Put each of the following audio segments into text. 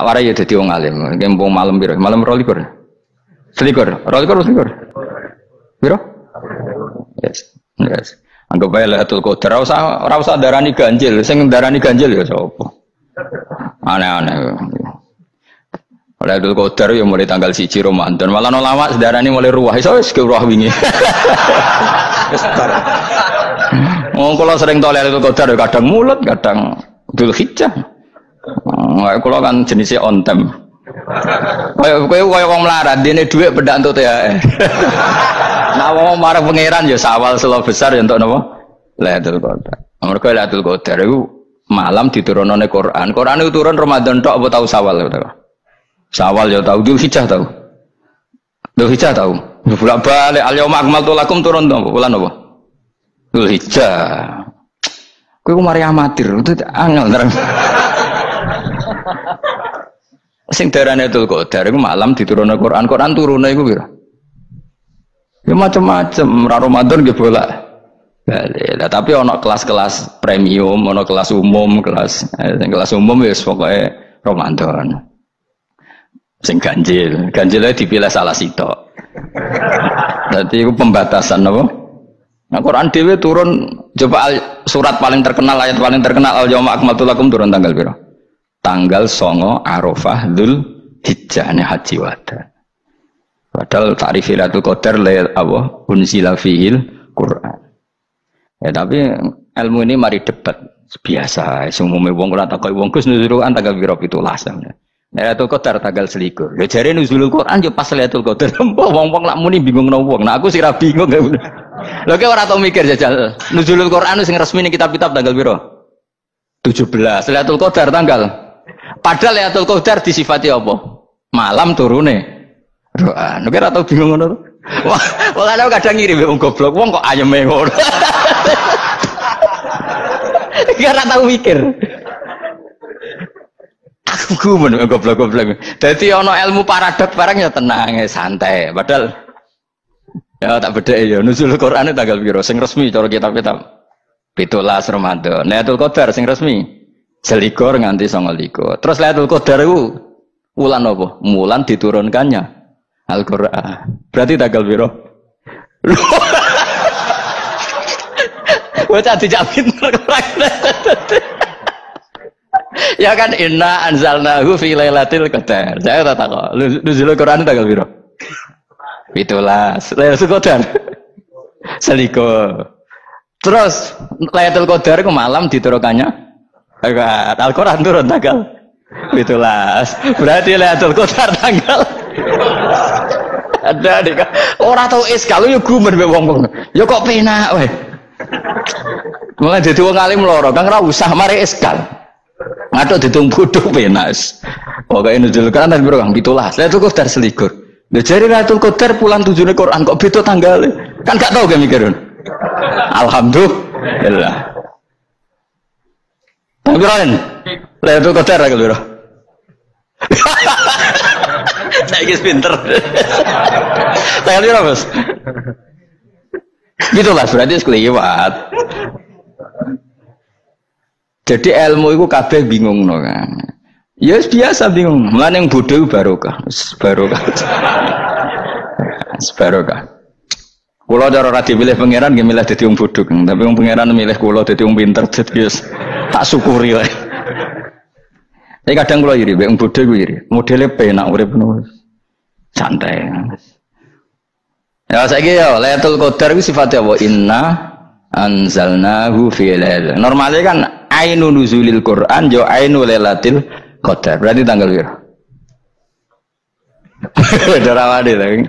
Tak warai ya dadi wong alim. Kempung malam piro? Malam 22. Selikur. 22. Piro? Yes. Yes. Anggap bae Lailatul Qadar ora usah darani ganjil. Sing darani ganjil ya sapa? Aneh-aneh. Lailatul Qadar ya mulai tanggal 1 Ramadan. Malah ulama sedarani mulai ruwah. Iso wis ke ruwah wingi. Wis bar. Wong kula sering tau Lailatul Qadar kadang mulut, kadang Dzulhijjah. Kula kan jenisnya on time. Kowe wong melarat, dene dhuwit pendak entuk THR. Nah wong marang pangeran ya sawal selo besar ya entuk napa? Lailatul Qadar. Mergo Lailatul Qadar iku malam diturunane Quran. Quran itu turun Ramadan tok apa tau Sawal ya? Sawal ya tau, Dzulhijjah tau. Dzulhijjah tau. Bolak-balik al-yauma akmaltu lakum turun to bulan apa? Dzulhijjah. Kowe ku mari amatir, itu angel terang. Sing darane Lailatul Qadar iku malam diturunne Quran. Quran turune iku piro? Ya macam-macam, Ramadan nggih bolak. Lah tapi ana kelas-kelas premium, ana kelas umum, kelas umum ya pokoke Ramadan. Sing ganjile dipilih salah sitok. Dadi iku pembatasan apa? Nah Quran dhewe turun coba surat paling terkenal, ayat paling terkenal al-yauma akmaltu lakum turun tanggal piro? Tanggal 9 Arafah Dzulhijjah haji wada. Padahal ta'rif Lailatul Qadar apa unzila fihil Quran. Ya tapi ilmu ini mari debat biasa. Umumnya wong ora takoki wong Gus nuzul Quran tanggal piro 17. Lailatul Qadar tanggal 21. Ya jare nuzulul Quran yo pas Lailatul Qadar. Wong-wong lak muni bingung nang wong. Nah aku sih ra bingung. Lha kok ora tau mikir jajal. Nuzulul Quran sing resmi ning kitab-kitab tanggal piro? 17. Lailatul Qadar tanggal. Padahal Lailatul Qadar disifati apa? Malam turune. Doa. Nek ora tau bingung ngono. Wah, ana kadang ngiri wong goblok, wong kok ayeme ngono. Ora tau mikir. Aku men goblok-goblok. Dadi ana ilmu paradok barang ya tenang, ya santai. Padahal ya tak bedhek ya nuzul Quran tanggal piro sing resmi cara kitab-kitab. 17 Ramadan. Lailatul Qadar sing resmi 21 nganti 29. Terus Lailatul Qadar iku wulan apa? Wulan diturunkannya Al-Qur'an. Berarti tanggal piro? Bocah dijak pinter. Ya kan inna anzalnahu fi lailatul qadar. Saya tak tahu. Nuzul Quran tanggal piro? 17. Lailatul Qadar. Seliko. Terus Lailatul Qadar ku malam diturunkannya Al-Quran turun tanggal 17. Berarti Lailatul Qadar tanggal ada nih orang tahu eskal yo gumen mbek wong-wong. Ya kok penak wae. Mulai dadi wong alim loro, Kang ora usah mari eskal. Ngatuk ditung bodho penak. Pokoke nuzul Quran piro Kang 17. Lailatul Qadar selikur. Lha jare Lailatul Qadar pulang tujune Quran kok beda tanggale. Kan gak tau ge mikir. Alhamdulillah. Panggilan Lailatul Qadar lho piro? Saiki pinter. Tanggal piro, Bos? Gitulah berarti sekeliwat. Jadi ilmu itu kabeh bingung no kan. Ya biasa bingung. Mulane yang bodoh barokah. Barokah. Barokah. Kula cara ora dipilih pangeran nggih milih dadi wong bodoh, tapi wong pangeran milih kula dadi wong pinter dadi tak syukuri wae. Tapi kadang kula iri, wong bodoh ku iri. Modele penak urip ngono. Santai. Ya saiki ya Lailatul Qadar ku sifatnya apa? Inna anzalnahu fi lailatul. Normalnya kan ainu nuzulil Quran jo ainu Lailatul Qadar. Berarti tanggal piro? Udah rawade lagi.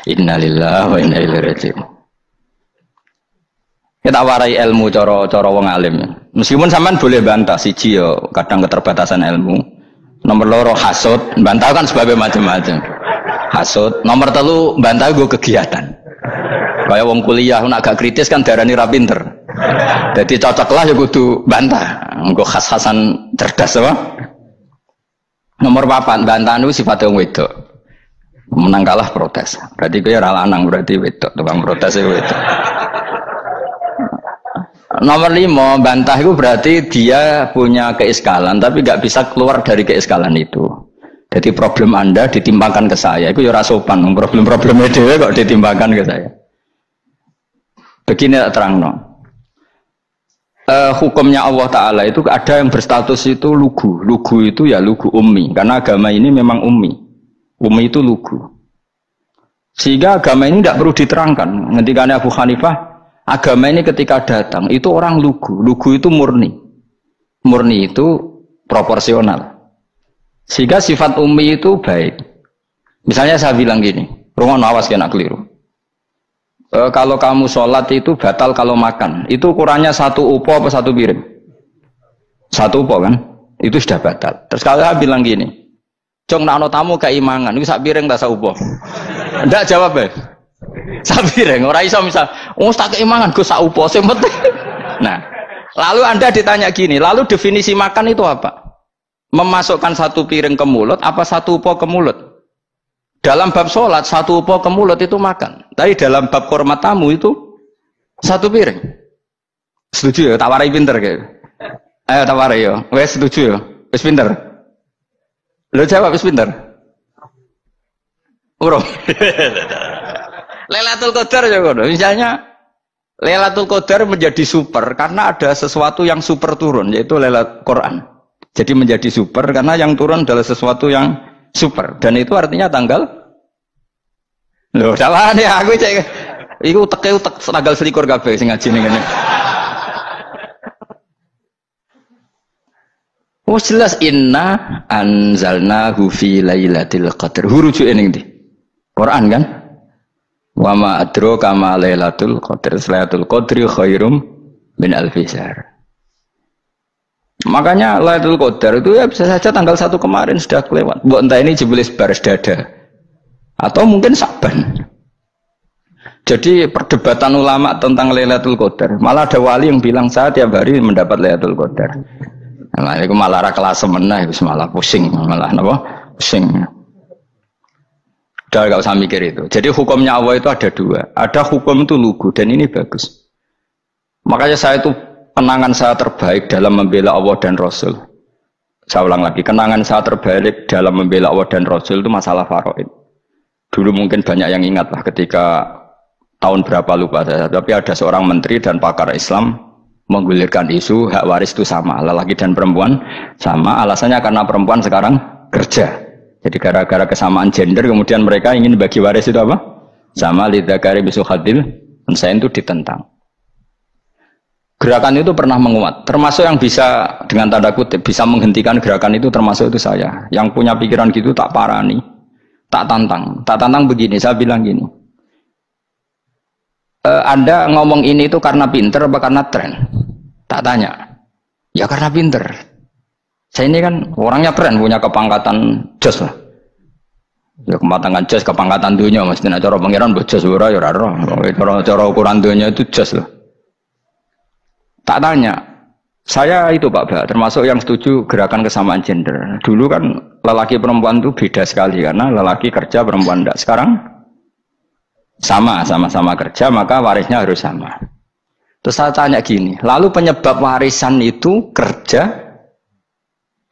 Innalillahi wa inna ilaihi raji'un. Kita warai ilmu cara wong alim. Meskipun sampean boleh bantah siji ya kadang keterbatasan ilmu. Nomor loro hasud, bantah kan sebabnya macam-macam. Hasud. Nomor telu bantah gue kegiatan. Kayak wong kuliah nak agak kritis kan darani ra pinter. Jadi cocoklah ya kudu bantah. Nggo khas-khasan cerdas apa? Nomor 4 bantahan itu sifatnya wong wedok. Menang kalah protes. Berarti kowe ora lanang berarti wedok, tukang protes itu wedok. Nomor 5 bantah itu berarti dia punya keiskalan tapi nggak bisa keluar dari keiskalan itu. Jadi problem Anda ditimbangkan ke saya, itu ya ora sopan. Problem-problemnya dia kok ditimbangkan ke saya. Begini tak terang no. Hukumnya Allah Ta'ala itu ada yang berstatus itu lugu. Lugu itu ya lugu ummi. Karena agama ini memang ummi. Ummi itu lugu. Sehingga agama ini tidak perlu diterangkan. Ketika Abu Hanifah, agama ini ketika datang, itu orang lugu. Lugu itu murni. Murni itu proporsional. Sehingga sifat ummi itu baik. Misalnya saya bilang gini, rungon awas kena keliru. Kalau kamu sholat itu batal kalau makan. Itu ukurannya 1 upo apa 1 piring? 1 upo kan? Itu sudah batal. Terus kalau saya bilang gini, Cong nak tamu keimangan, itu 1 piring tak 1 upo. Ndak jawab ya? 1 piring. Orang iso misal, tak keimangan, gue 1 upo. Nah, lalu Anda ditanya gini, lalu definisi makan itu apa? Memasukkan 1 piring ke mulut apa 1 upo ke mulut? Dalam bab sholat 1 upo ke mulut itu makan. Tapi dalam bab hormat tamu itu 1 piring. Setuju ya? Tawari pinter kayak. Ayo tawari ya. Wes setuju ya? Wes pinter. Lo jawab wes pinter. Urung. Lailatul Qadar ya kono. Misalnya Lailatul Qadar menjadi super karena ada sesuatu yang super turun yaitu Lailatul Quran. Jadi menjadi super karena yang turun adalah sesuatu yang super dan itu artinya tanggal. Loh, salah nih aku cek. Iku utek tanggal 21 kabeh sing ngaji ning ngene. Oh jelas inna anzalnahu fi lailatul qadar. Hurujuke ning ndi? Quran kan? Wa ma adraka ma lailatul qadar. Lailatul qadri khairum min alfi syahr. Makanya Lailatul Qadar itu ya bisa saja tanggal 1 kemarin sudah kelewat. Mbok entah ini jebelis baris dada atau mungkin Saban. Jadi perdebatan ulama tentang Lailatul Qadar, malah ada wali yang bilang saya tiap hari mendapat Lailatul Qadar. Nah, itu malah ra kelas meneh, malah pusing, malah napa? Pusing. Udah enggak usah mikir itu. Jadi hukumnya Allah itu ada 2. Ada hukum itu lugu dan ini bagus. Makanya saya itu kenangan saya terbaik dalam membela Allah dan Rasul. Saya ulang lagi, kenangan saya terbaik dalam membela Allah dan Rasul itu masalah faraid. Dulu mungkin banyak yang ingat lah ketika tahun berapa lupa saya, tapi ada seorang menteri dan pakar Islam menggulirkan isu hak waris itu sama, lelaki dan perempuan sama, alasannya karena perempuan sekarang kerja. Jadi gara-gara kesamaan gender kemudian mereka ingin bagi waris itu apa? Sama lidzakari mislu hadzil unsayain itu ditentang. Gerakan itu pernah menguat, termasuk yang bisa dengan tanda kutip bisa menghentikan gerakan itu termasuk itu saya. Yang punya pikiran gitu tak parani, tak tantang begini. Saya bilang gini, Anda ngomong ini itu karena pinter apa karena tren? Tak tanya, ya karena pinter. Saya ini kan orangnya keren, punya kepangkatan jos lah. Ya kepangkatan jos, kepangkatan dunia, maksudnya cara pangeran bojos ora ya ora. Cara ukuran dunia itu jos lah. Tak tanya, saya itu Pak Ba, termasuk yang setuju gerakan kesamaan gender. Dulu kan lelaki perempuan itu beda sekali karena lelaki kerja perempuan tidak. Sekarang sama-sama kerja maka warisnya harus sama. Terus saya tanya gini, lalu penyebab warisan itu kerja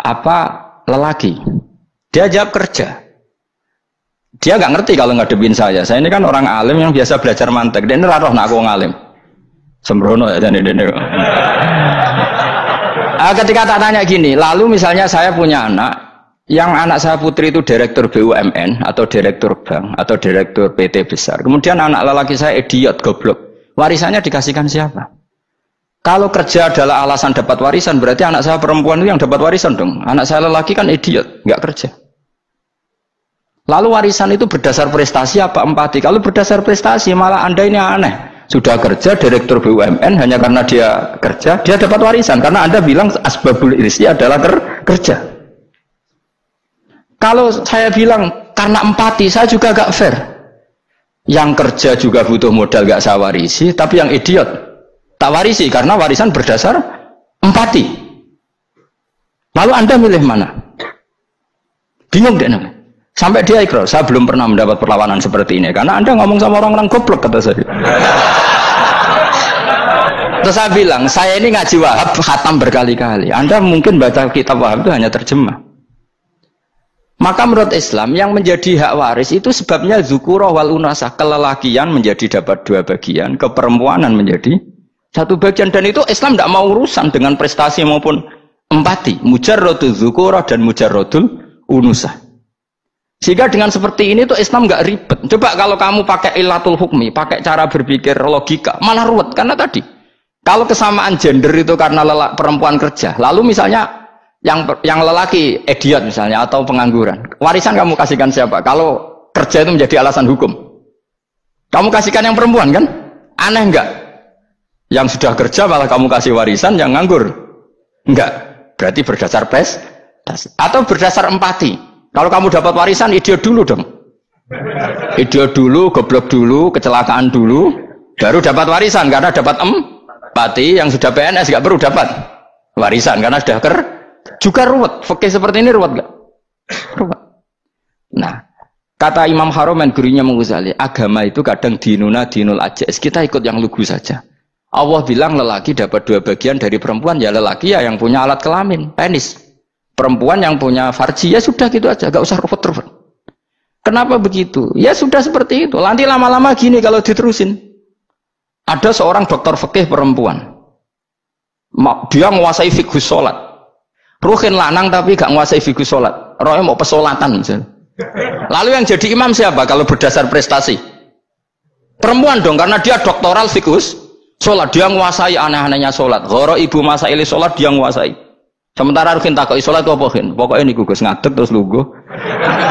apa lelaki? Dia jawab kerja. Dia nggak ngerti kalau ngadepin saya. Saya ini kan orang alim yang biasa belajar mantek. Dan ini roh nak aku ngalim. Sembrono ya jadi dene. Ketika tak tanya gini, lalu misalnya saya punya anak, yang anak saya putri itu direktur BUMN atau direktur bank atau direktur PT besar. Kemudian anak lelaki saya idiot, goblok. Warisannya dikasihkan siapa? Kalau kerja adalah alasan dapat warisan, berarti anak saya perempuan itu yang dapat warisan dong. Anak saya lelaki kan idiot, nggak kerja. Lalu warisan itu berdasar prestasi apa empati? Kalau berdasar prestasi malah Anda ini aneh. Sudah kerja direktur BUMN hanya karena dia kerja, dia dapat warisan karena Anda bilang asbabul irsi adalah kerja. Kalau saya bilang karena empati, saya juga gak fair. Yang kerja juga butuh modal gak saya warisi, tapi yang idiot tak warisi karena warisan berdasar empati. Lalu Anda milih mana? Bingung deh namanya. Sampai dia ikrar, saya belum pernah mendapat perlawanan seperti ini karena Anda ngomong sama orang-orang goblok, kata saya. Terus saya bilang, saya ini ngaji Wahab khatam berkali-kali. Anda mungkin baca kitab Wahab itu hanya terjemah. Maka menurut Islam yang menjadi hak waris itu sebabnya zukurah wal unasah, kelelakian menjadi dapat 2 bagian, keperempuanan menjadi 1 bagian, dan itu Islam tidak mau urusan dengan prestasi maupun empati, mujarrodul zukurah dan mujarrodul unusah. Sehingga dengan seperti ini tuh Islam nggak ribet. Coba kalau kamu pakai ilatul hukmi, pakai cara berpikir logika, malah ruwet. Karena tadi, kalau kesamaan gender itu karena perempuan kerja, lalu misalnya yang lelaki idiot misalnya atau pengangguran, warisan kamu kasihkan siapa? Kalau kerja itu menjadi alasan hukum, kamu kasihkan yang perempuan kan? Aneh enggak? Yang sudah kerja malah kamu kasih warisan, yang nganggur enggak? Berarti berdasar prestasi atau berdasar empati. Kalau kamu dapat warisan, idiot dulu dong, idiot dulu, goblok dulu, kecelakaan dulu, baru dapat warisan. Karena dapat empati, yang sudah PNS enggak perlu dapat warisan karena sudah juga ruwet. Fikih seperti ini ruwet gak? Ruwet. Nah, kata Imam Haromen, gurunya Ghazali, agama itu kadang dinuna dinul ajais. Kita ikut yang lugu saja. Allah bilang lelaki dapat 2 bagian dari perempuan, ya lelaki ya yang punya alat kelamin, penis. Perempuan yang punya farji, ya sudah gitu aja, gak usah ruwet-ruwet. Kenapa begitu? Ya sudah seperti itu. Nanti lama-lama gini kalau diterusin. Ada seorang dokter fikih perempuan. Dia menguasai fikih sholat. Ruhin lanang tapi gak nguasai fikih sholat. Rohnya mau pesolatan misalnya. Lalu yang jadi imam siapa kalau berdasar prestasi? Perempuan dong, karena dia doktoral fikih sholat. Dia nguasai aneh-anehnya sholat. Goro ibu masa ili sholat dia nguasai. Sementara Ruhin takoi sholat itu apa? Pokoknya ini gugus ngadeg terus lugu.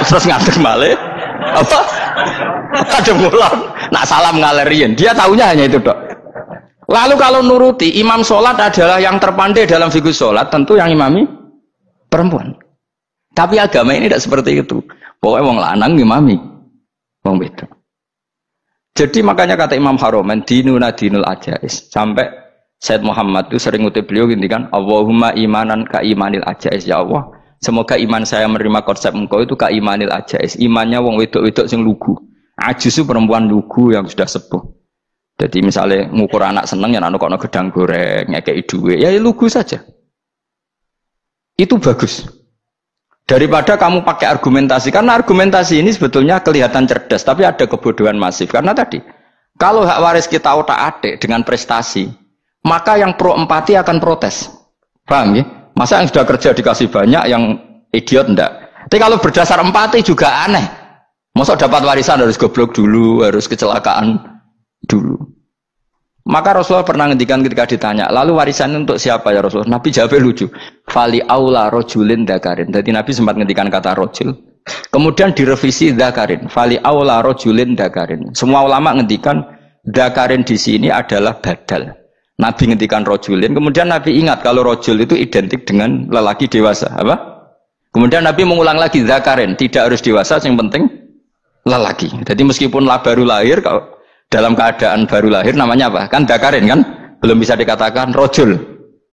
Terus ngadeg malah. Apa? Ada mulan. Nak salam ngalerian. Dia tahunya hanya itu dok. Lalu kalau nuruti imam sholat adalah yang terpandai dalam fikih sholat, tentu yang imami perempuan. Tapi agama ini tidak seperti itu. Pokoknya wong lanang imami wong beda. Jadi makanya kata Imam Haromen, dinuna dinul ajais. Sampai Said Muhammad itu sering ngutip beliau gini kan, Allahumma imanan ka imanil ajais, ya Allah. Semoga iman saya menerima konsep engkau itu ka imanil ajais. Imannya wong wedok-wedok sing lugu. Ajis itu perempuan lugu yang sudah sepuh. Jadi misalnya ngukur anak seneng ya anak kono gedang goreng, ngekei duwe, ya lugu saja. Itu bagus. Daripada kamu pakai argumentasi, karena argumentasi ini sebetulnya kelihatan cerdas, tapi ada kebodohan masif. Karena tadi, kalau hak waris kita otak-atik dengan prestasi, maka yang pro empati akan protes. Paham ya? Masa yang sudah kerja dikasih banyak, yang idiot enggak? Tapi kalau berdasar empati juga aneh. Masa dapat warisan harus goblok dulu, harus kecelakaan dulu. Maka Rasulullah pernah ngendikan ketika ditanya, lalu warisan untuk siapa ya Rasulullah? Nabi jawabnya lucu. Fali aula rojulin dakarin. Jadi Nabi sempat ngendikan kata rojul. Kemudian direvisi dakarin. Fali aula rojulin dakarin. Semua ulama ngendikan dakarin di sini adalah badal. Nabi ngendikan rojulin. Kemudian Nabi ingat kalau rojul itu identik dengan lelaki dewasa. Apa? Kemudian Nabi mengulang lagi dakarin. Tidak harus dewasa, yang penting lelaki. Jadi meskipun baru lahir, kalau dalam keadaan baru lahir namanya apa? Kan dakarin kan? Belum bisa dikatakan rojul.